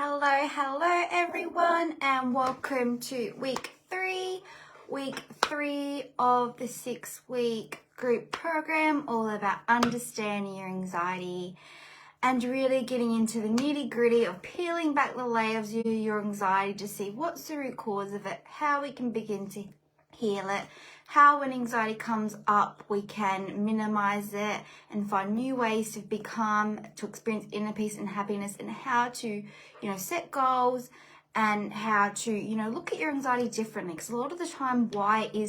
Hello everyone, and welcome to week three of the 6-week group program, all about understanding your anxiety and really getting into the nitty-gritty of peeling back the layers of your anxiety to see what's the root cause of it, how we can begin to heal it, how when anxiety comes up we can minimize it and find new ways to become, to experience inner peace and happiness, and how to, set goals and how to, look at your anxiety differently. Because a lot of the time why it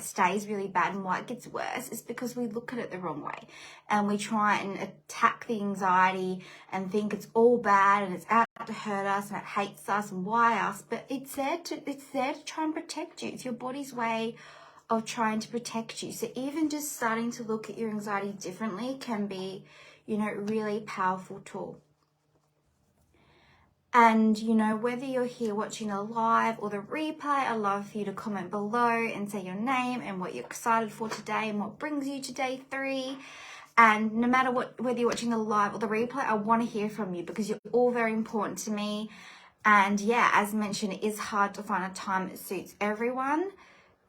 stays really bad and why it gets worse is because we look at it the wrong way and we try and attack the anxiety and think it's all bad and it's out to hurt us and it hates us and why us, but it's there to try and protect you. It's your body's way of trying to protect you. So even just starting to look at your anxiety differently can be, really powerful tool. And, whether you're here watching the live or the replay, I'd love for you to comment below and say your name and what you're excited for today and what brings you to day 3. And no matter whether you're watching the live or the replay, I want to hear from you because you're all very important to me. And yeah, as mentioned, it is hard to find a time that suits everyone.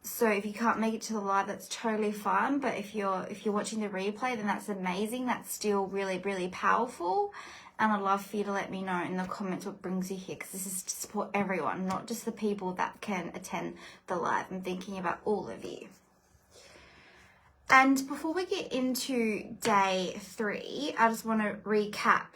So if you can't make it to the live, that's totally fine. But if you're watching the replay, then that's amazing. That's still really, really powerful. And I'd love for you to let me know in the comments what brings you here, because this is to support everyone, not just the people that can attend the live. I'm thinking about all of you. And before we get into day 3, I just want to recap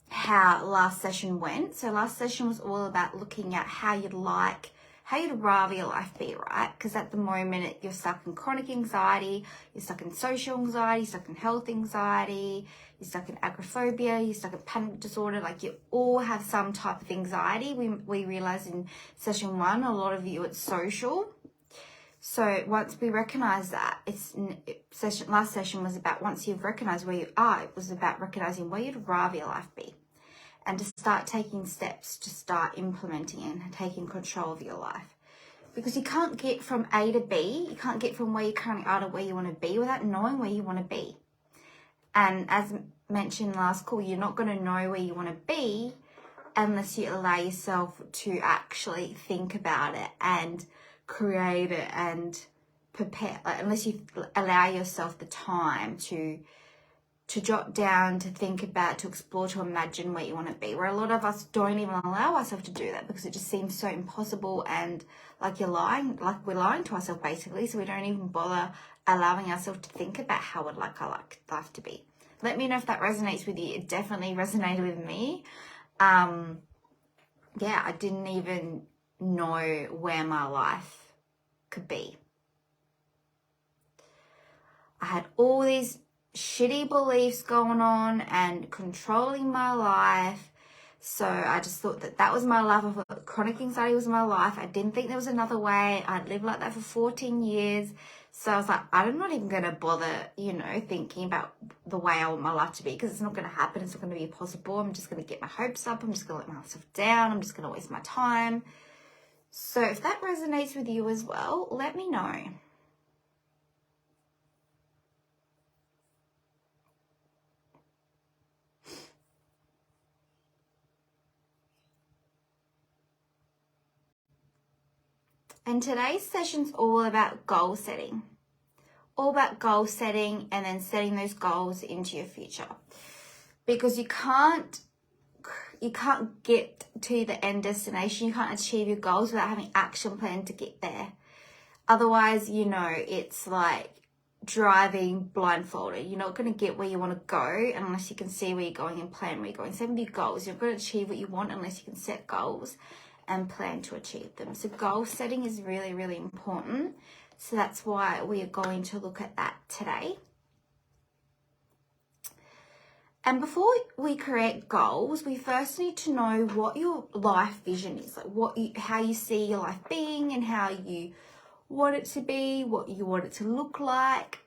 how last session went. So last session was all about looking at how you'd rather your life be, right? Because at the moment you're stuck in chronic anxiety, you're stuck in social anxiety, you're stuck in health anxiety, you're stuck in agoraphobia, you're stuck in panic disorder. Like, you all have some type of anxiety. We realized in session 1, a lot of you, it's social. So once we recognize that, last session was about, once you've recognized where you are, it was about recognizing where you'd rather your life be, and to start taking steps to start implementing and taking control of your life. Because you can't get from A to B, you can't get from where you currently are to where you want to be without knowing where you want to be. And as mentioned last call, you're not going to know where you want to be unless you allow yourself to actually think about it and create it and prepare, unless you allow yourself the time to jot down, to think about, to explore, to imagine where you want to be. Where a lot of us don't even allow ourselves to do that because it just seems so impossible, and like we're lying to ourselves basically, so we don't even bother allowing ourselves to think about how we'd like our life to be. Let me know if that resonates with you. It definitely resonated with me. I didn't even know where my life could be. I had all these shitty beliefs going on and controlling my life. So I just thought that was my life. I thought chronic anxiety was my life. I didn't think there was another way. I'd lived like that for 14 years. So I was like, I'm not even going to bother, thinking about the way I want my life to be, because it's not going to happen. It's not going to be possible. I'm just going to get my hopes up. I'm just going to let myself down. I'm just going to waste my time. So if that resonates with you as well, let me know. And today's session's all about goal setting. All about goal setting, and then setting those goals into your future. Because you can't get to the end destination, you can't achieve your goals without having action plan to get there. Otherwise, it's like driving blindfolded. You're not going to get where you want to go unless you can see where you're going and plan where you're going. Same with your goals. You're not going to achieve what you want unless you can set goals and plan to achieve them. So goal setting is really, really important. So that's why we are going to look at that today. And before we create goals, we first need to know what your life vision is, like how you see your life being and how you want it to be, what you want it to look like,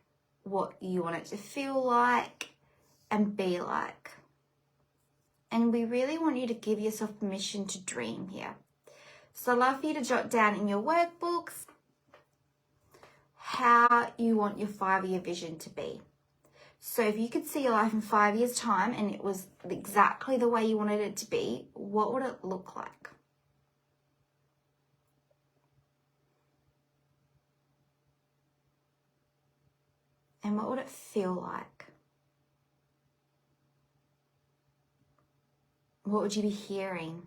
what you want it to feel like and be like. And we really want you to give yourself permission to dream here. So I'd love for you to jot down in your workbooks how you want your 5-year vision to be. So if you could see your life in 5 years' time and it was exactly the way you wanted it to be, what would it look like? And what would it feel like? What would you be hearing?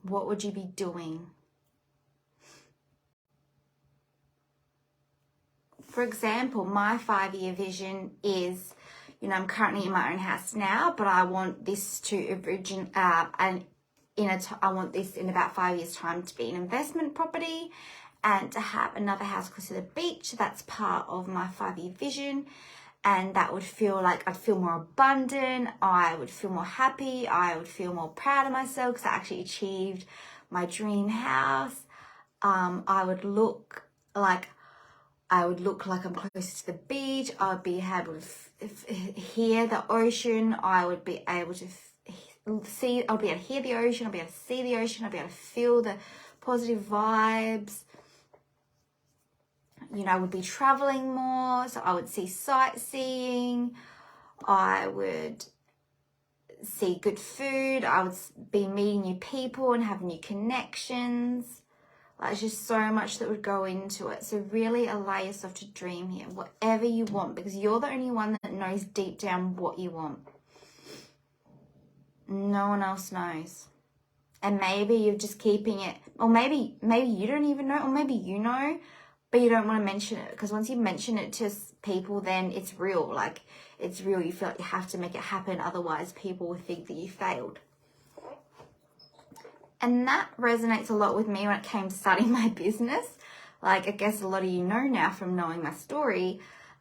What would you be doing? For example, my 5-year vision is, I'm currently in my own house now, but I want this to I want this in about 5 years' time to be an investment property and to have another house close to the beach. That's part of my 5-year vision. And that would feel like I'd feel more abundant. I would feel more happy. I would feel more proud of myself because I actually achieved my dream house. I would look like I'm close to the beach. I would be able to hear the ocean. I would be able to see, I'll be able to hear the ocean. I'll be able to see the ocean. I'll be able to feel the positive vibes. I would be traveling more. So I would see sightseeing. I would see good food. I would be meeting new people and have new connections. There's just so much that would go into it. So really allow yourself to dream here, whatever you want, because you're the only one that knows deep down what you want. No one else knows. And maybe you're just keeping it, or maybe you don't even know, or maybe you know, but you don't want to mention it, because once you mention it to people, then it's real. Like, it's real. You feel like you have to make it happen. Otherwise, people will think that you failed. And that resonates a lot with me when it came to starting my business. Like, I guess a lot of you know now from knowing my story,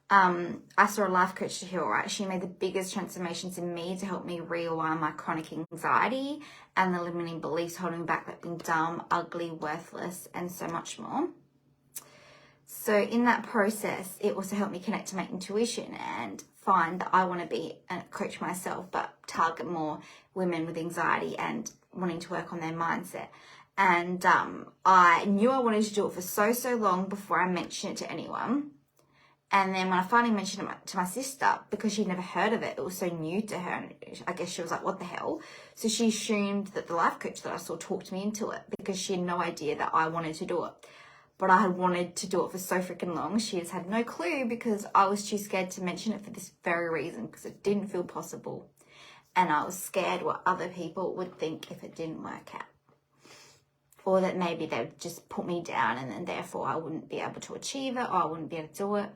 I saw a life coach to heal, right? She made the biggest transformations in me to help me realign my chronic anxiety and the limiting beliefs holding me back, like being dumb, ugly, worthless, and so much more. So in that process, it also helped me connect to my intuition and find that I want to be a coach myself, but target more women with anxiety and wanting to work on their mindset. And I knew I wanted to do it for so long before I mentioned it to anyone. And then when I finally mentioned it to my sister, because she'd never heard of it, it was so new to her. And I guess she was like, what the hell? So she assumed that the life coach that I saw talked me into it, because she had no idea that I wanted to do it. But I had wanted to do it for so freaking long. She just had no clue, because I was too scared to mention it for this very reason, because it didn't feel possible. And I was scared what other people would think if it didn't work out. Or that maybe they would just put me down and then therefore I wouldn't be able to achieve it, or I wouldn't be able to do it.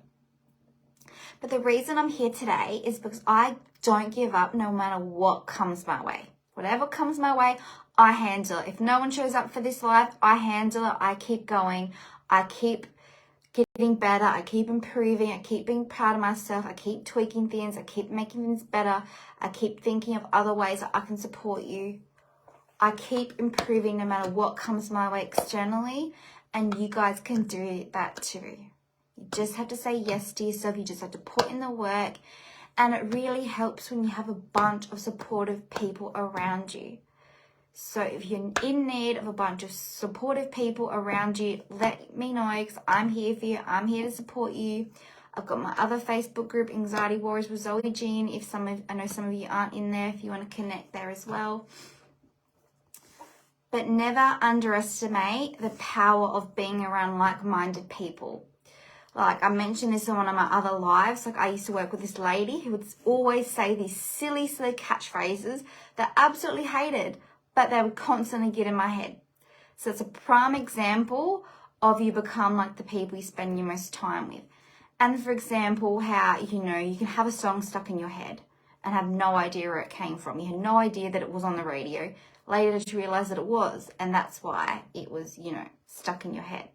But the reason I'm here today is because I don't give up no matter what comes my way. Whatever comes my way, I handle it. If no one shows up for this life, I handle it. I keep going. I keep getting better. I keep improving. I keep being proud of myself. I keep tweaking things. I keep making things better. I keep thinking of other ways that I can support you. I keep improving no matter what comes my way externally. And you guys can do that too. You just have to say yes to yourself. You just have to put in the work. And it really helps when you have a bunch of supportive people around you. So if you're in need of a bunch of supportive people around you, let me know, because I'm here for you. I'm here to support you. I've got my other Facebook group, Anxiety Warriors with Zoe Jean. I know some of you aren't in there, if you want to connect there as well. But never underestimate the power of being around like-minded people. Like, I mentioned this in one of my other lives. Like, I used to work with this lady who would always say these silly catchphrases that I absolutely hated, but they would constantly get in my head. So it's a prime example of you become like the people you spend your most time with. And for example, how, you can have a song stuck in your head and have no idea where it came from. You had no idea that it was on the radio. Later to realize that it was, and that's why it was, stuck in your head.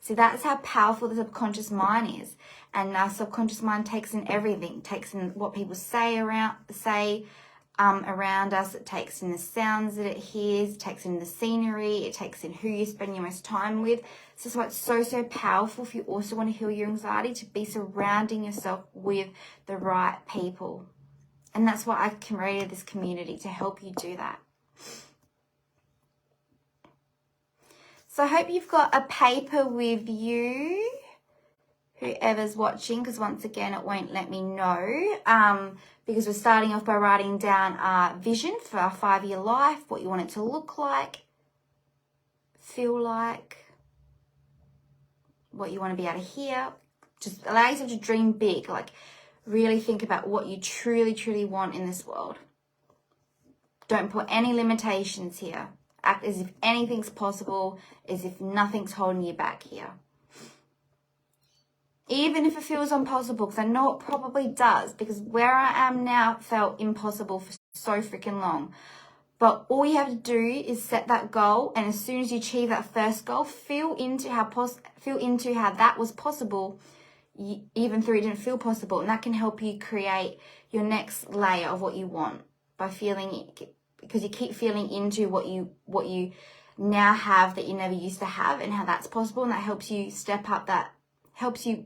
So that's how powerful the subconscious mind is. And our subconscious mind takes in everything, takes in what people say around us. It takes in the sounds that it hears, it takes in the scenery, it takes in who you spend your most time with. So that's why it's so powerful, if you also want to heal your anxiety, to be surrounding yourself with the right people. And that's why I created this community, to help you do that. So I hope you've got a paper with you, whoever's watching, because once again, it won't let me know. Because we're starting off by writing down our vision for our 5-year life, what you want it to look like, feel like, what you want to be able to hear. Just allow yourself to dream big, like really think about what you truly, truly want in this world. Don't put any limitations here. Act as if anything's possible, as if nothing's holding you back here. Even if it feels impossible, because I know it probably does, because where I am now felt impossible for so freaking long. But all you have to do is set that goal, and as soon as you achieve that first goal, feel into how that was possible, even though it didn't feel possible, and that can help you create your next layer of what you want by feeling it, because you keep feeling into what you now have that you never used to have, and how that's possible, and that helps you step up, that helps you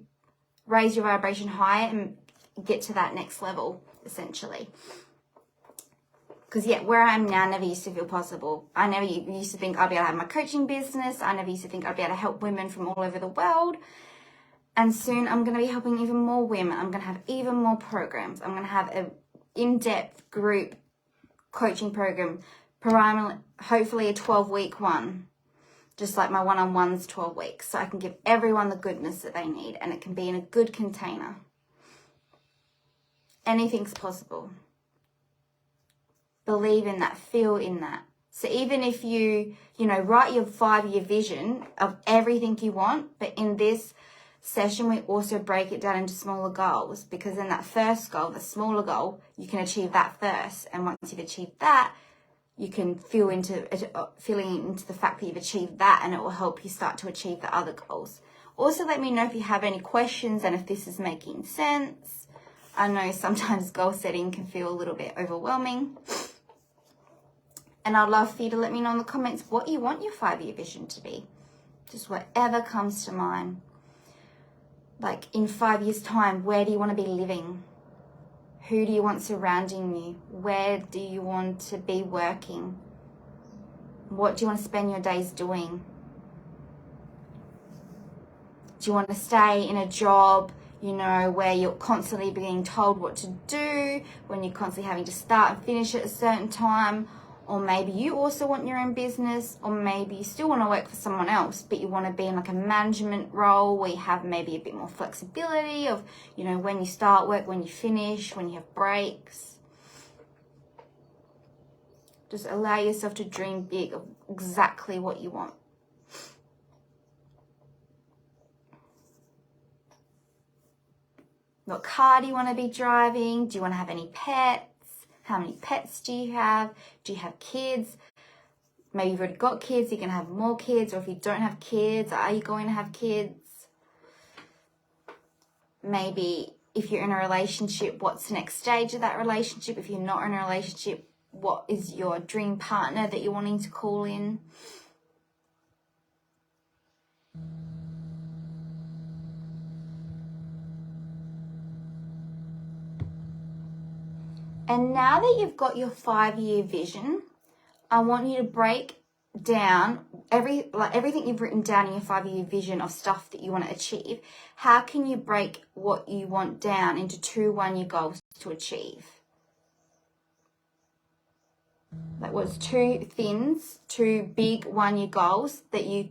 raise your vibration higher and get to that next level, essentially. Because, yeah, where I am now never used to feel possible. I never used to think I'd be able to have my coaching business. I never used to think I'd be able to help women from all over the world. And soon I'm going to be helping even more women. I'm going to have even more programs. I'm going to have an in-depth group coaching program, hopefully a 12-week one, just like my one-on-one's 12 weeks. So I can give everyone the goodness that they need, and it can be in a good container. Anything's possible. Believe in that, feel in that. So even if you write your 5-year vision of everything you want, but in this session, we also break it down into smaller goals, because in that first goal, the smaller goal, you can achieve that first. And once you've achieved that, you can feeling into the fact that you've achieved that, and it will help you start to achieve the other goals. Also, let me know if you have any questions and if this is making sense. I know sometimes goal setting can feel a little bit overwhelming. And I'd love for you to let me know in the comments what you want your 5-year vision to be. Just whatever comes to mind. Like in 5 years' time, where do you want to be living? Who do you want surrounding you? Where do you want to be working? What do you want to spend your days doing? Do you want to stay in a job, where you're constantly being told what to do, when you're constantly having to start and finish at a certain time? Or maybe you also want your own business, or maybe you still want to work for someone else, but you want to be in like a management role where you have maybe a bit more flexibility of, when you start work, when you finish, when you have breaks. Just allow yourself to dream big of exactly what you want. What car do you want to be driving? Do you want to have any pets? How many pets do you have? Do you have kids? Maybe you've already got kids, you can have more kids. Or if you don't have kids, are you going to have kids? Maybe if you're in a relationship, what's the next stage of that relationship? If you're not in a relationship, what is your dream partner that you're wanting to call in? And now that you've got your 5-year vision, I want you to break down everything you've written down in your 5-year vision of stuff that you want to achieve. How can you break what you want down into 2 1-year goals to achieve? Like what's 2 big 1-year goals that you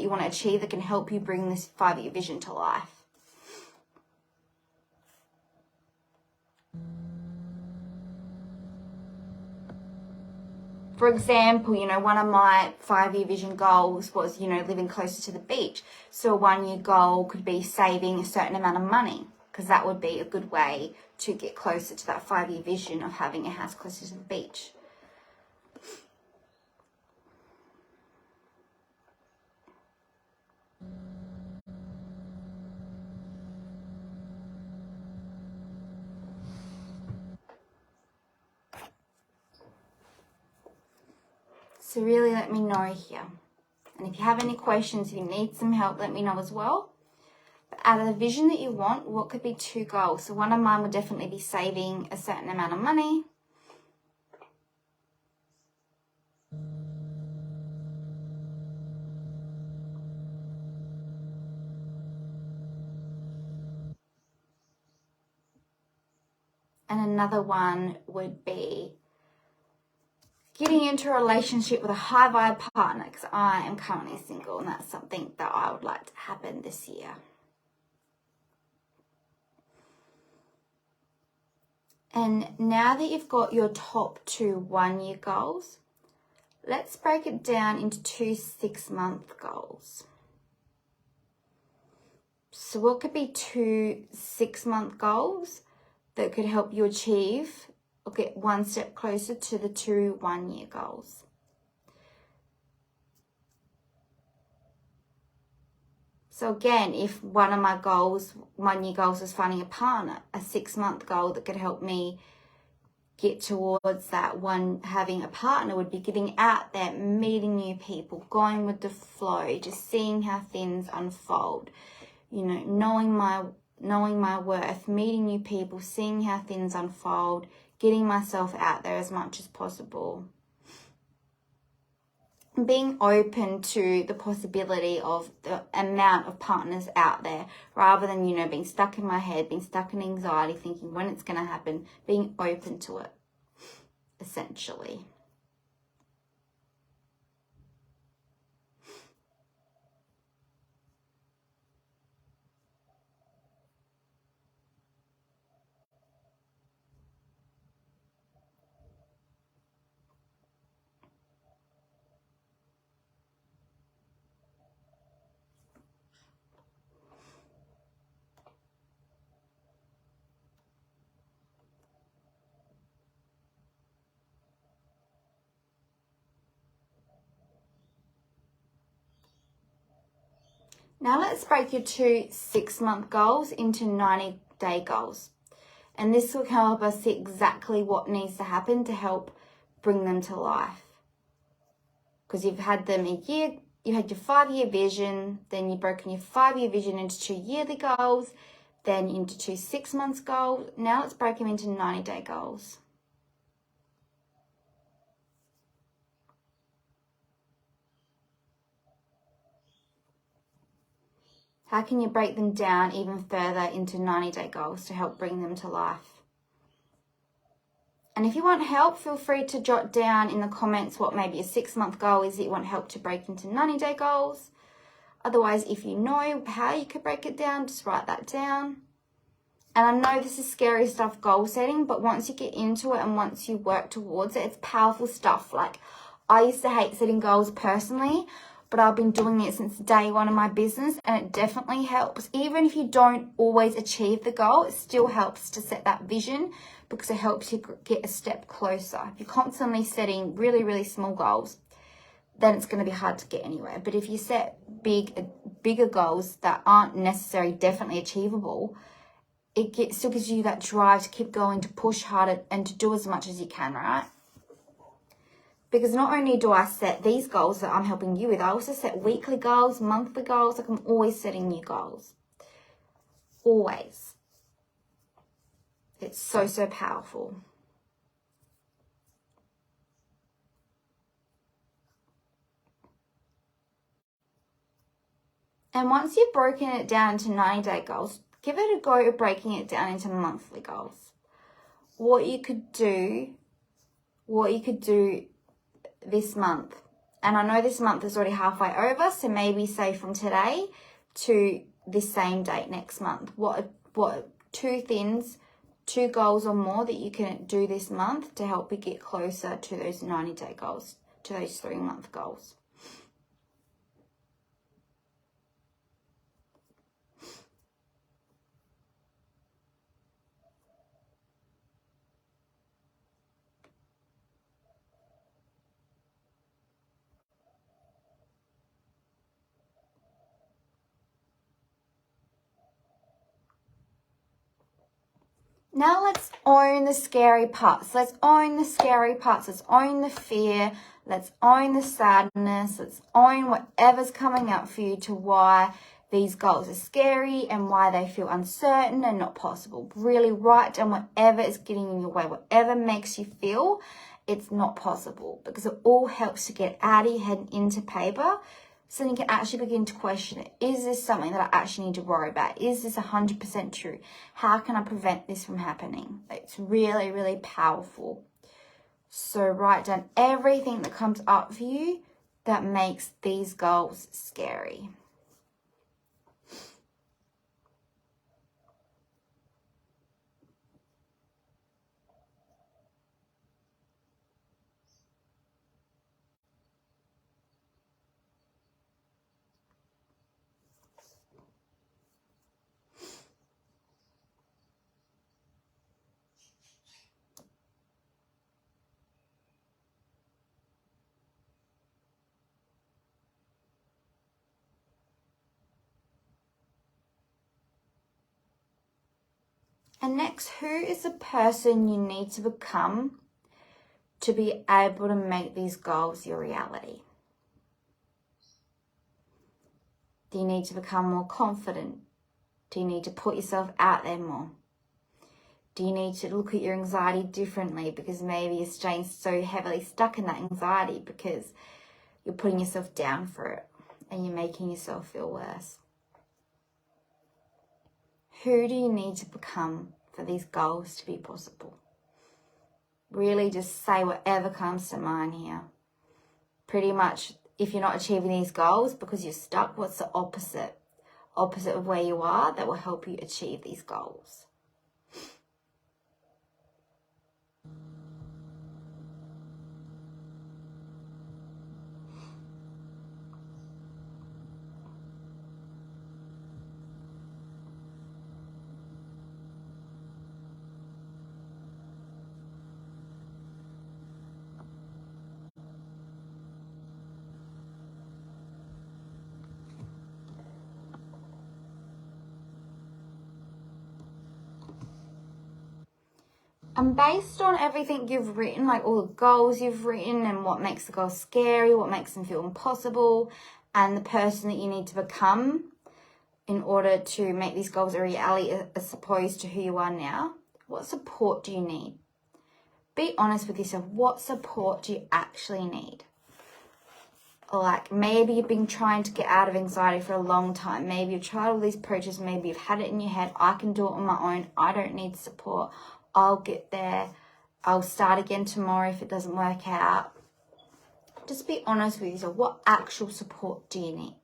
want to achieve that can help you bring this 5-year vision to life? For example, one of my 5-year vision goals was, living closer to the beach. So a 1-year goal could be saving a certain amount of money, because that would be a good way to get closer to that 5-year vision of having a house closer to the beach. So really let me know here. And if you have any questions, if you need some help, let me know as well. But out of the vision that you want, what could be 2 goals? So one of mine would definitely be saving a certain amount of money. And another one would be getting into a relationship with a high vibe partner, because I am currently single and that's something that I would like to happen this year. And now that you've got your top 2 1-year goals, let's break it down into 2 6-month goals. So what could be 2 6-month goals that could help you achieve or get one step closer to the 2 1-year goals? So again, if one of my goals, 1-year goals, is finding a partner, a 6-month goal that could help me get towards that one, having a partner, would be getting out there, meeting new people, going with the flow, just seeing how things unfold, you know, knowing my worth, meeting new people, seeing how things unfold, getting myself out there as much as possible. Being open to the possibility of the amount of partners out there, rather than, you know, being stuck in my head, being stuck in anxiety, thinking when it's going to happen, being open to it, essentially. Now let's break your 2 6-month goals into 90-day goals. And this will help us see exactly what needs to happen to help bring them to life. Because you've had them a year, you had your 5-year vision, then you've broken your 5-year vision into 2 yearly goals, then into 2 6-month goals. Now let's break them into 90-day goals. How can you break them down even further into 90-day goals to help bring them to life? And if you want help, feel free to jot down in the comments what maybe a 6-month goal is that you want help to break into 90-day goals. Otherwise, if you know how you could break it down, just write that down. And I know this is scary stuff, goal setting, but once you get into it and once you work towards it, it's powerful stuff. Like, I used to hate setting goals personally, but I've been doing it since day one of my business, and it definitely helps. Even if you don't always achieve the goal, it still helps to set that vision, because it helps you get a step closer. If you're constantly setting really, really small goals, then it's going to be hard to get anywhere. But if you set bigger goals that aren't necessarily definitely achievable, it still gives you that drive to keep going, to push harder, and to do as much as you can, right? Because not only do I set these goals that I'm helping you with, I also set weekly goals, monthly goals. Like, I'm always setting new goals. Always. It's so, so powerful. And once you've broken it down into 90-day goals, give it a go at breaking it down into monthly goals. What you could do this month. And I know this month is already halfway over, so maybe say from today to this same date next month. What 2 things, 2 goals or more that you can do this month to help you get closer to those 90-day goals, to those 3-month goals. Now let's own the scary parts. Let's own the scary parts. Let's own the fear. Let's own the sadness. Let's own whatever's coming up for you to why these goals are scary and why they feel uncertain and not possible. Really write down whatever is getting in your way, whatever makes you feel it's not possible, because it all helps to get out of your head and into paper, So then you can actually begin to question it. Is this something that I actually need to worry about? Is this 100% true? How can I prevent this from happening? It's really, really powerful. So write down everything that comes up for you that makes these goals scary. And next, who is the person you need to become to be able to make these goals your reality? Do you need to become more confident? Do you need to put yourself out there more? Do you need to look at your anxiety differently because maybe you're staying so heavily stuck in that anxiety because you're putting yourself down for it and you're making yourself feel worse? Who do you need to become for these goals to be possible? Really just say whatever comes to mind here. Pretty much, if you're not achieving these goals because you're stuck, what's the opposite of where you are that will help you achieve these goals? And based on everything you've written, like all the goals you've written and what makes the goals scary, what makes them feel impossible, and the person that you need to become in order to make these goals a reality as opposed to who you are now, what support do you need? Be honest with yourself. What support do you actually need? Like maybe you've been trying to get out of anxiety for a long time. Maybe you've tried all these approaches. Maybe you've had it in your head. I can do it on my own. I don't need support. I'll get there. I'll start again tomorrow if it doesn't work out. Just be honest with yourself. What actual support do you need?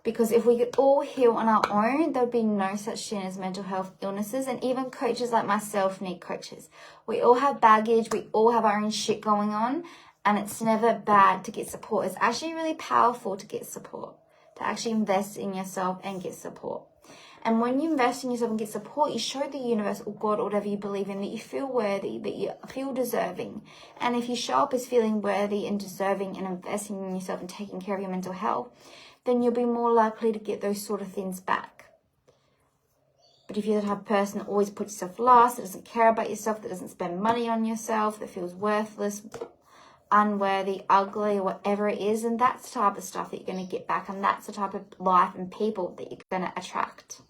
Because if we could all heal on our own, there would be no such thing as mental health illnesses. And even coaches like myself need coaches. We all have baggage. We all have our own shit going on. And it's never bad to get support. It's actually really powerful to get support. To actually invest in yourself and get support. And when you invest in yourself and get support, you show the universe or God or whatever you believe in that you feel worthy, that you feel deserving. And if you show up as feeling worthy and deserving and investing in yourself and taking care of your mental health, then you'll be more likely to get those sort of things back. But if you're the type of person that always puts yourself last, that doesn't care about yourself, that doesn't spend money on yourself, that feels worthless, unworthy, ugly, or whatever it is, and that's the type of stuff that you're going to get back, and that's the type of life and people that you're going to attract.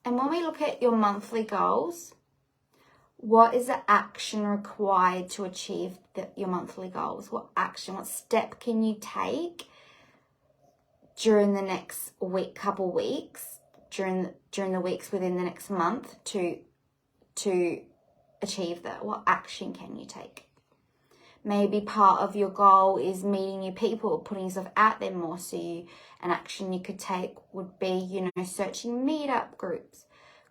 And when we look at your monthly goals, what is the action required to achieve your monthly goals? What action, what step can you take during the next week, couple weeks, during the weeks within the next month to achieve that? What action can you take? Maybe part of your goal is meeting new people, putting yourself out there more. So an action you could take would be, searching meetup groups,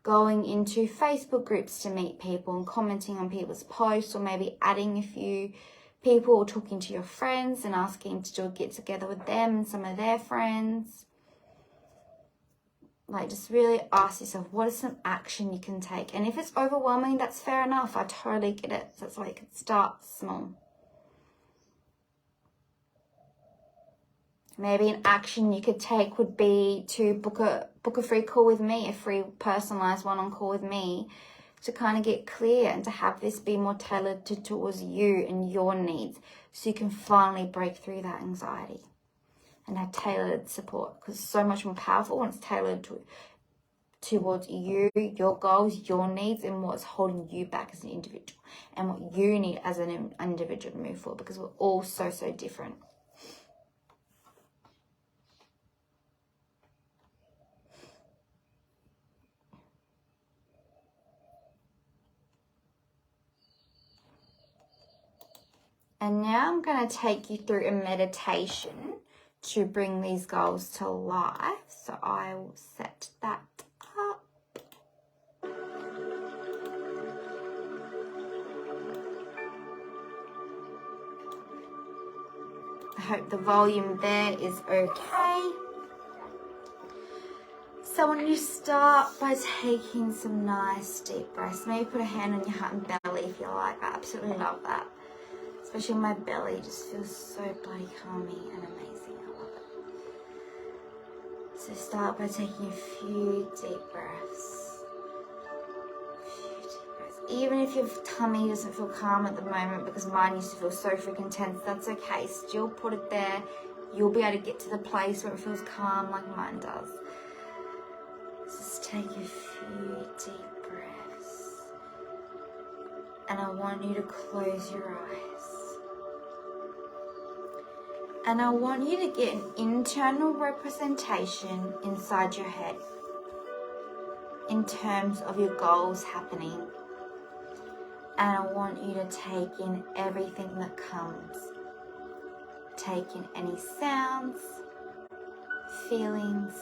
going into Facebook groups to meet people and commenting on people's posts, or maybe adding a few people or talking to your friends and asking to do a get together with them and some of their friends. Like, just really ask yourself, what is some action you can take? And if it's overwhelming, that's fair enough. I totally get it. So that's why you can start small. Maybe an action you could take would be to book a free call with me, a free personalized one-on-call with me, to kind of get clear and to have this be more tailored towards you and your needs, so you can finally break through that anxiety and have tailored support, because it's so much more powerful when it's tailored towards you, your goals, your needs, and what's holding you back as an individual and what you need as an individual to move forward, because we're all so different. And now I'm going to take you through a meditation to bring these goals to life. So I will set that up. I hope the volume there is okay. So when you start by taking some nice deep breaths, maybe put a hand on your heart and belly if you like. I absolutely love that. Especially my belly just feels so bloody calming and amazing. I love it. So start by taking a few deep breaths. Even if your tummy doesn't feel calm at the moment, because mine used to feel so freaking tense, that's okay. Still put it there. You'll be able to get to the place where it feels calm like mine does. Just take a few deep breaths. And I want you to close your eyes. And I want you to get an internal representation inside your head in terms of your goals happening. And I want you to take in everything that comes. Take in any sounds, feelings,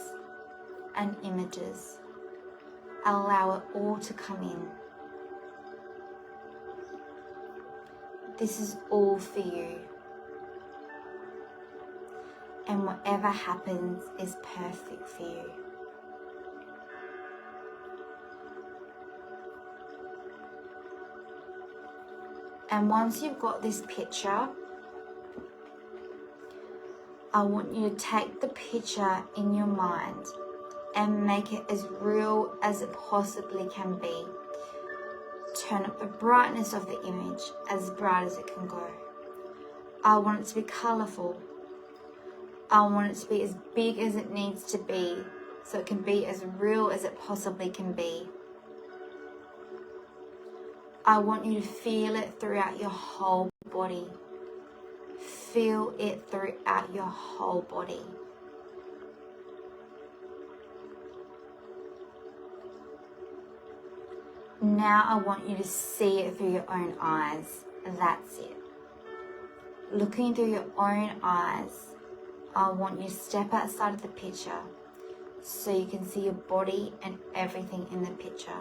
and images. Allow it all to come in. This is all for you. And whatever happens is perfect for you. And once you've got this picture, I want you to take the picture in your mind and make it as real as it possibly can be. Turn up the brightness of the image as bright as it can go. I want it to be colourful. I want it to be as big as it needs to be, so it can be as real as it possibly can be. I want you to feel it throughout your whole body. Feel it throughout your whole body. Now I want you to see it through your own eyes. That's it. Looking through your own eyes, I want you to step outside of the picture so you can see your body and everything in the picture.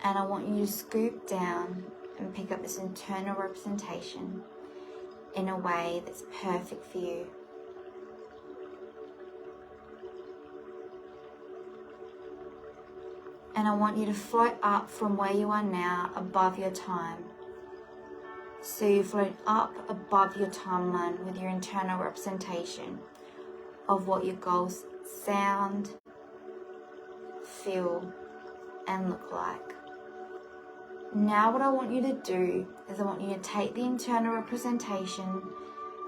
And I want you to scoop down and pick up this internal representation in a way that's perfect for you. And I want you to float up from where you are now above your time. So you float up above your timeline with your internal representation of what your goals sound, feel, and look like. Now what I want you to do is I want you to take the internal representation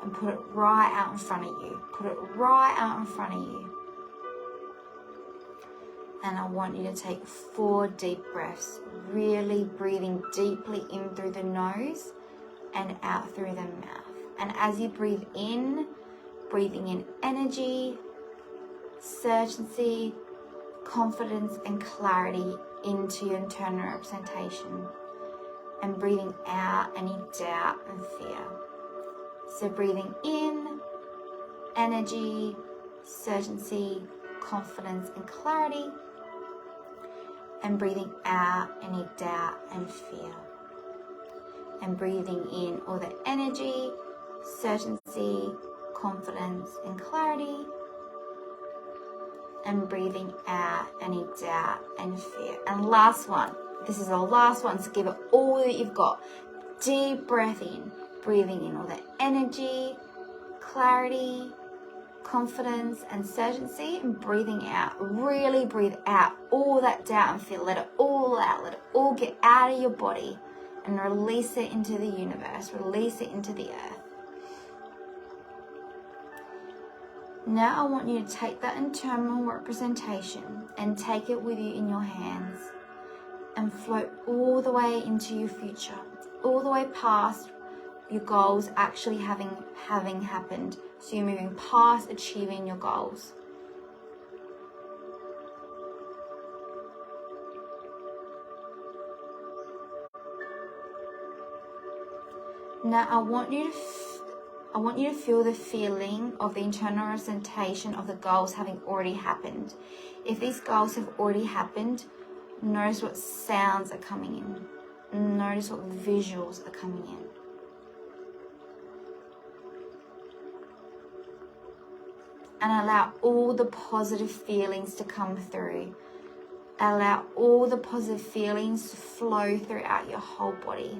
and put it right out in front of you. Put it right out in front of you. And I want you to take 4 deep breaths, really breathing deeply in through the nose and out through the mouth. And as you breathe in, breathing in energy, certainty, confidence, and clarity into your internal representation. And breathing out any doubt and fear. So breathing in, energy, certainty, confidence, and clarity. And breathing out any doubt and fear. And breathing in all the energy, certainty, confidence, and clarity. And breathing out any doubt and fear. And last one. This is the last one, so give it all that you've got. Deep breath in. Breathing in all the energy, clarity, confidence and certainty, and breathing out. Really breathe out all that doubt and fear. Let it all out. Let it all get out of your body and release it into the universe. Release it into the earth. Now I want you to take that internal representation and take it with you in your hands and float all the way into your future, all the way past your goals actually having happened. So you're moving past achieving your goals. Now I want you to feel the feeling of the internal representation of the goals having already happened. If these goals have already happened, notice what sounds are coming in. Notice what visuals are coming in. And allow all the positive feelings to come through. Allow all the positive feelings to flow throughout your whole body.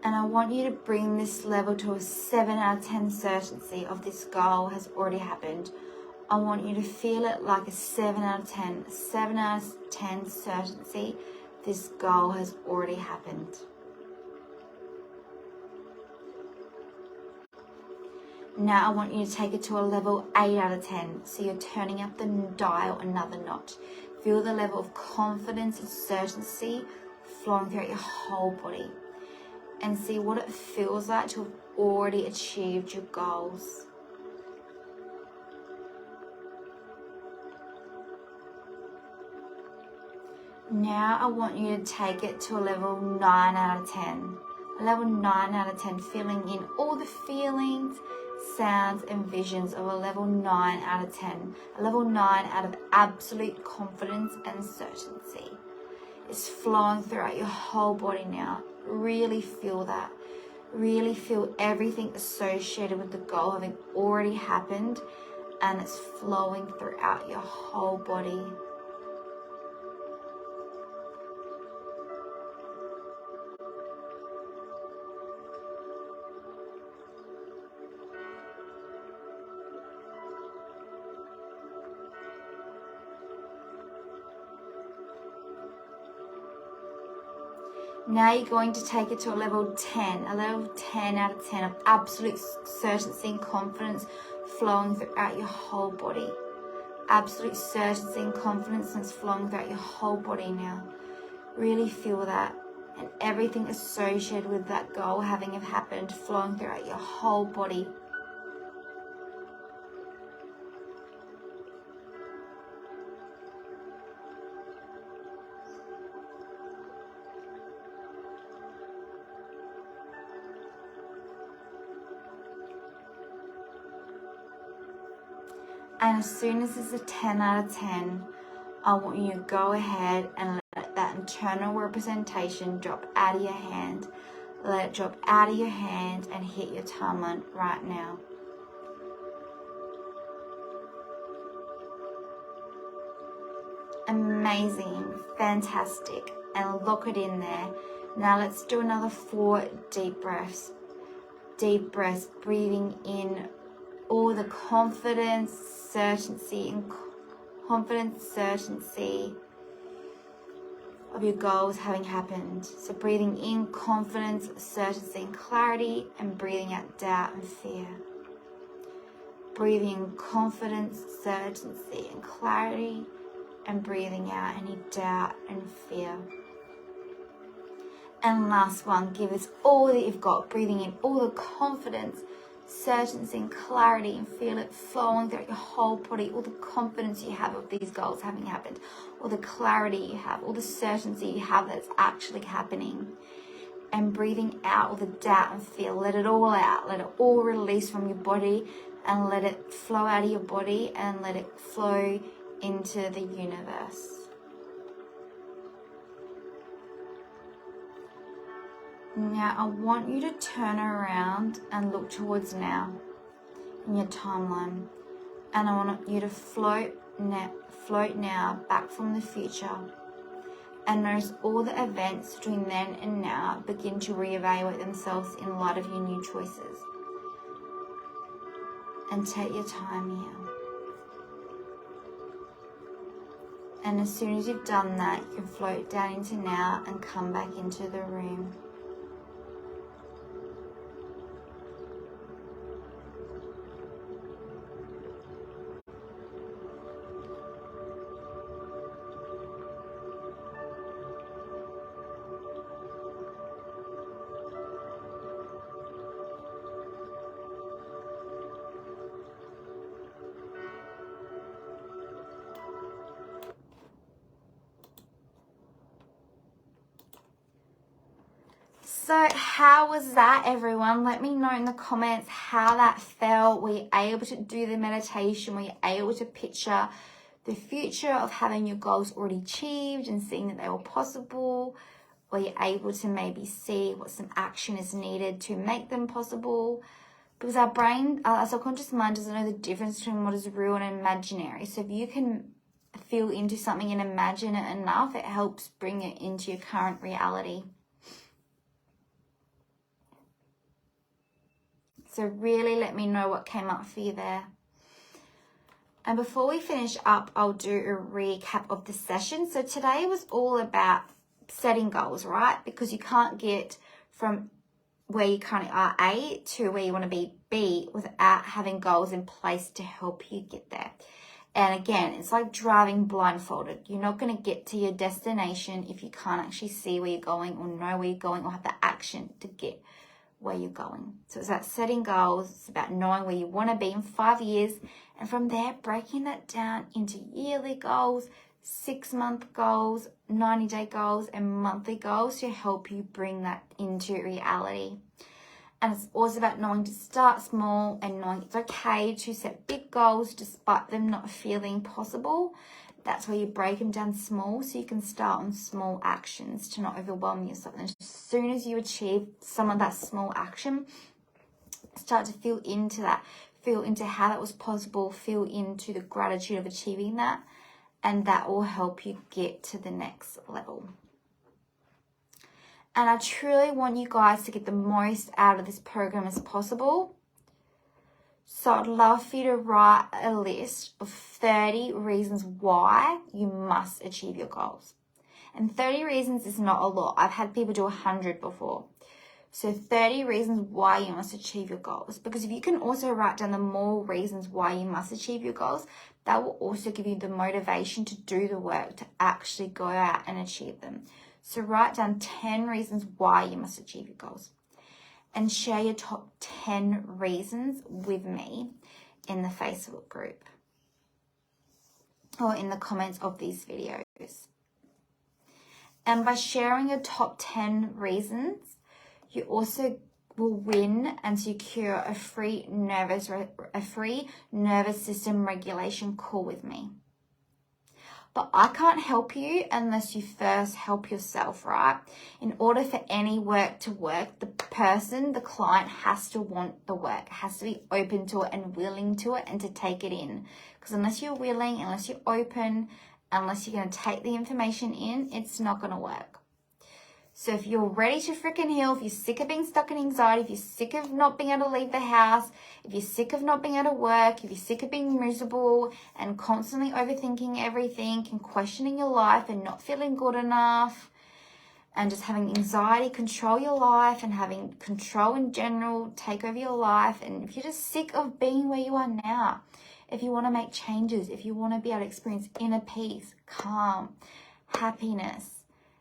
And I want you to bring this level to a 7 out of 10 certainty of this goal has already happened. I want you to feel it like a 7 out of 10. 7 out of 10 certainty this goal has already happened. Now I want you to take it to a level 8 out of 10. So you're turning up the dial another notch. Feel the level of confidence and certainty flowing throughout your whole body. And see what it feels like to have already achieved your goals. Now I want you to take it to a level 9 out of 10. A level 9 out of 10, feeling in all the feelings, sounds and visions of a level 9 out of 10. A level 9 out of absolute confidence and certainty. It's flowing throughout your whole body now. Really feel that. Really feel everything associated with the goal having already happened, and it's flowing throughout your whole body. Now you're going to take it to a level 10 out of 10 of absolute certainty and confidence flowing throughout your whole body. Absolute certainty and confidence is flowing throughout your whole body now. Really feel that, and everything associated with that goal having happened flowing throughout your whole body. And as soon as it's a 10 out of 10, I want you to go ahead and let that internal representation drop out of your hand. Let it drop out of your hand and hit your timeline right now. Amazing, fantastic, and lock it in there. Now let's do another 4 deep breaths. Deep breaths, breathing in all the confidence, certainty of your goals having happened. So breathing in confidence, certainty and clarity, and breathing out doubt and fear. Breathing in confidence, certainty and clarity, and breathing out any doubt and fear. And last one, give us all that you've got, breathing in all the confidence, certainty and clarity, and feel it flowing throughout your whole body, all the confidence you have of these goals having happened, all the clarity you have, all the certainty you have that's actually happening. And breathing out all the doubt and fear, let it all out, let it all release from your body, and let it flow out of your body, and let it flow into the universe. Now I want you to turn around and look towards now in your timeline, and I want you to float now back from the future and notice all the events between then and now begin to reevaluate themselves in light of your new choices. And take your time here. And as soon as you've done that, you can float down into now and come back into the room. So how was that, everyone? Let me know in the comments how that felt. Were you able to do the meditation? Were you able to picture the future of having your goals already achieved and seeing that they were possible? Were you able to maybe see what some action is needed to make them possible? Because our brain, our subconscious mind doesn't know the difference between what is real and imaginary. So if you can feel into something and imagine it enough, it helps bring it into your current reality. So really let me know what came up for you there. And before we finish up, I'll do a recap of the session. So today was all about setting goals, right? Because you can't get from where you currently are, A, to where you want to be, B, without having goals in place to help you get there. And again, it's like driving blindfolded. You're not going to get to your destination if you can't actually see where you're going or know where you're going or have the action to get where you're going. So it's about setting goals. It's about knowing where you want to be in 5 years. And from there, breaking that down into yearly goals, 6-month goals, 90-day goals, and monthly goals to help you bring that into reality. And it's also about knowing to start small and knowing it's okay to set big goals despite them not feeling possible. That's where you break them down small so you can start on small actions to not overwhelm yourself. And as soon as you achieve some of that small action, start to feel into that, feel into how that was possible, feel into the gratitude of achieving that, and that will help you get to the next level. And I truly want you guys to get the most out of this program as possible. So I'd love for you to write a list of 30 reasons why you must achieve your goals. And 30 reasons is not a lot. I've had people do 100 before. So 30 reasons why you must achieve your goals. Because if you can also write down the more reasons why you must achieve your goals, that will also give you the motivation to do the work, to actually go out and achieve them. So write down 10 reasons why you must achieve your goals. And share your top 10 reasons with me in the Facebook group or in the comments of these videos. And by sharing your top 10 reasons, you also will win and secure a free nervous system regulation call with me. But I can't help you unless you first help yourself, right? In order for any work to work, the client has to want the work, has to be open to it and willing to it and to take it in. Because unless you're willing, unless you're open, unless you're going to take the information in, it's not going to work. So if you're ready to freaking heal, if you're sick of being stuck in anxiety, if you're sick of not being able to leave the house, if you're sick of not being able to work, if you're sick of being miserable and constantly overthinking everything and questioning your life and not feeling good enough and just having anxiety control your life and having control in general take over your life, and if you're just sick of being where you are now, if you want to make changes, if you want to be able to experience inner peace, calm, happiness,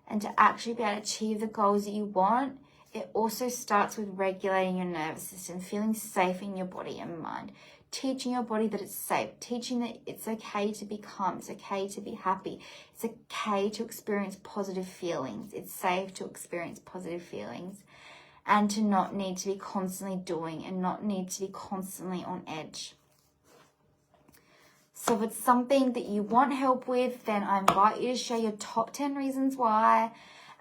and to actually be able to achieve the goals that you want, it also starts with regulating your nervous system, feeling safe in your body and mind, teaching your body that it's safe, teaching that it's okay to be calm, it's okay to be happy, it's okay to experience positive feelings, it's safe to experience positive feelings, and to not need to be constantly doing and not need to be constantly on edge. So if it's something that you want help with, then I invite you to share your top 10 reasons why.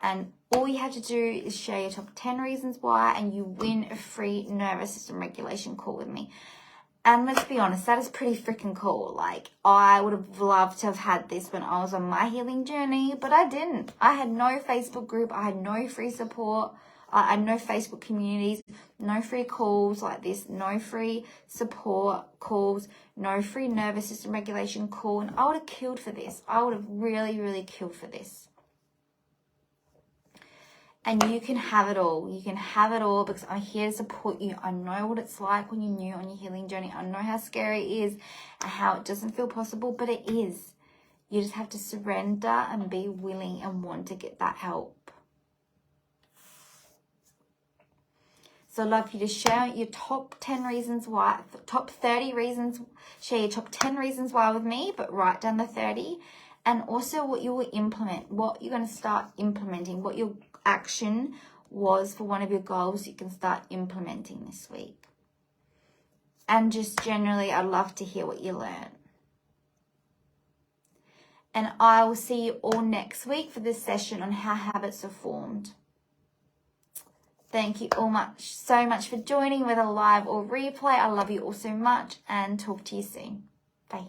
And all you have to do is share your top 10 reasons why, and you win a free nervous system regulation call with me. And let's be honest, that is pretty freaking cool. Like, I would have loved to have had this when I was on my healing journey, but I didn't. I had no Facebook group. I had no free support. I had no Facebook communities, no free calls like this, no free support calls, no free nervous system regulation call. And I would have killed for this. I would have really, really killed for this. And you can have it all. You can have it all because I'm here to support you. I know what it's like when you're new on your healing journey. I know how scary it is and how it doesn't feel possible, but it is. You just have to surrender and be willing and want to get that help. So I'd love you to share your top 10 reasons why, top 30 reasons, share your top 10 reasons why with me, but write down the 30. And also what you will implement, what you're going to start implementing, what your action was for one of your goals you can start implementing this week. And just generally, I'd love to hear what you learn. And I will see you all next week for this session on how habits are formed. Thank you all so much for joining, whether live or replay. I love you all so much and talk to you soon. Bye.